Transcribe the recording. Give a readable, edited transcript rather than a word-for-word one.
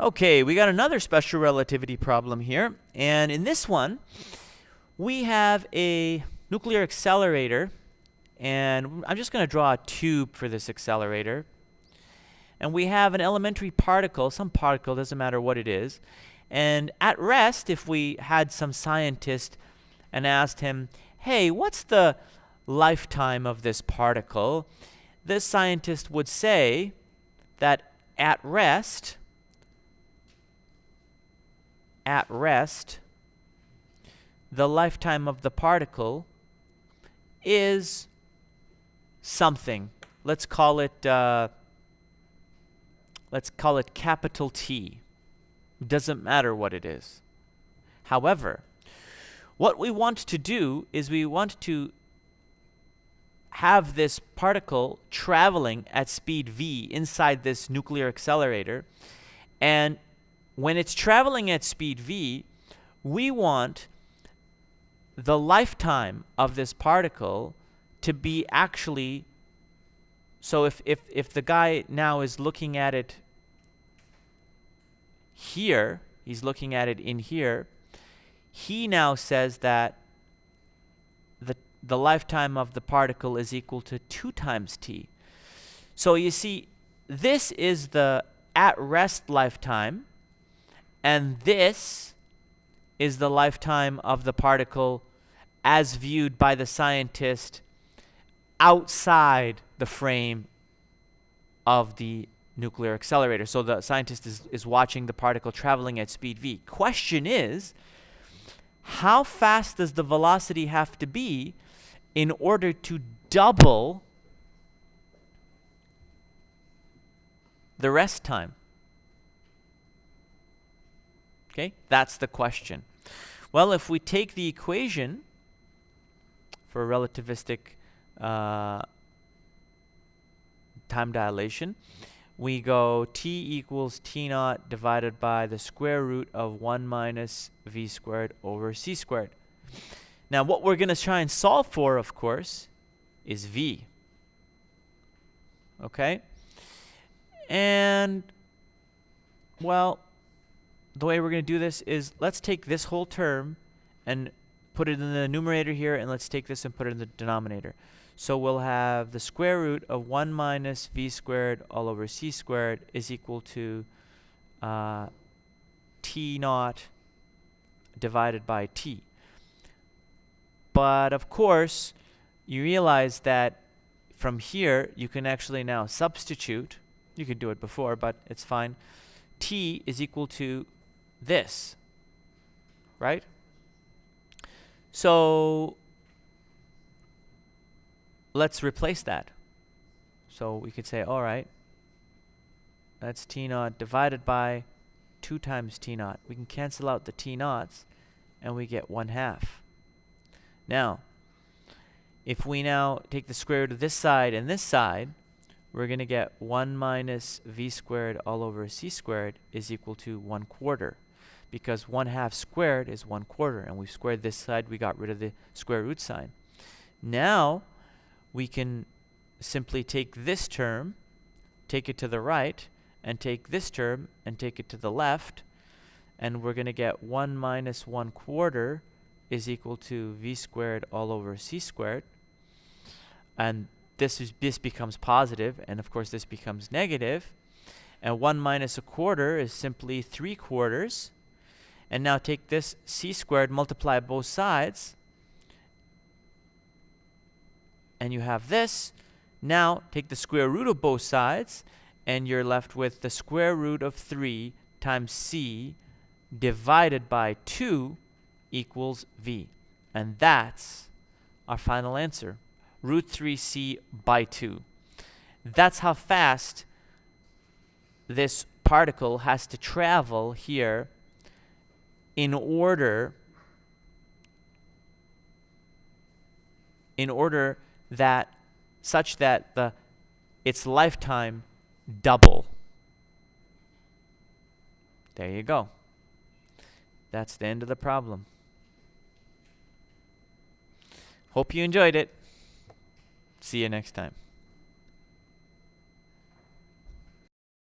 Okay, we got another special relativity problem here, and in this one we have a nuclear accelerator, and I'm just going to draw a tube for this accelerator, and we have an elementary particle, some particle, doesn't matter what it is, and at rest, if we had some scientist and asked him, hey, what's the lifetime of this particle, this scientist would say that at rest, the lifetime of the particle is something. Let's call it capital T. Doesn't matter what it is. However, what we want to do is we want to have this particle traveling at speed v inside this nuclear accelerator, and when it's traveling at speed v, we want the lifetime of this particle to be actually, so if the guy now is looking at it here, he's looking at it in here, he now says that the lifetime of the particle is equal to 2 times t. So you see, this is the at-rest lifetime, and this is the lifetime of the particle as viewed by the scientist outside the frame of the nuclear accelerator. So the scientist is watching the particle traveling at speed v. Question is, how fast does the velocity have to be in order to double the rest time? Okay, that's the question. Well, if we take the equation for relativistic time dilation, we go t equals t naught divided by the square root of 1 minus v squared over c squared. Now, what we're going to try and solve for, of course, is v. Okay? And, well, the way we're going to do this is, let's take this whole term and put it in the numerator here, and let's take this and put it in the denominator. So we'll have the square root of 1 minus v squared all over c squared is equal to t naught divided by t. But of course, you realize that from here, you can actually now substitute. You could do it before, but it's fine. T is equal to this, right? So let's replace that. So we could say, all right, that's t naught divided by 2 times t naught. We can cancel out the t naughts, and we get 1/2. Now, if we now take the square root of this side and this side, we're going to get 1 minus v squared all over c squared is equal to 1/4. Because 1/2 squared is 1/4, and we squared this side, we got rid of the square root sign. Now, we can simply take this term, take it to the right, and take this term and take it to the left, and we're going to get 1 minus 1/4 is equal to v squared all over c squared. And this becomes positive, and of course this becomes negative. And 1 minus 1/4 is simply 3/4. And now take this c squared, multiply both sides, and you have this. Now take the square root of both sides, and you're left with the square root of 3 times c divided by 2 equals v. And that's our final answer, root 3c by 2. That's how fast this particle has to travel here in order that such that its lifetime double. There you go. That's the end of the problem. Hope you enjoyed it. See you next time.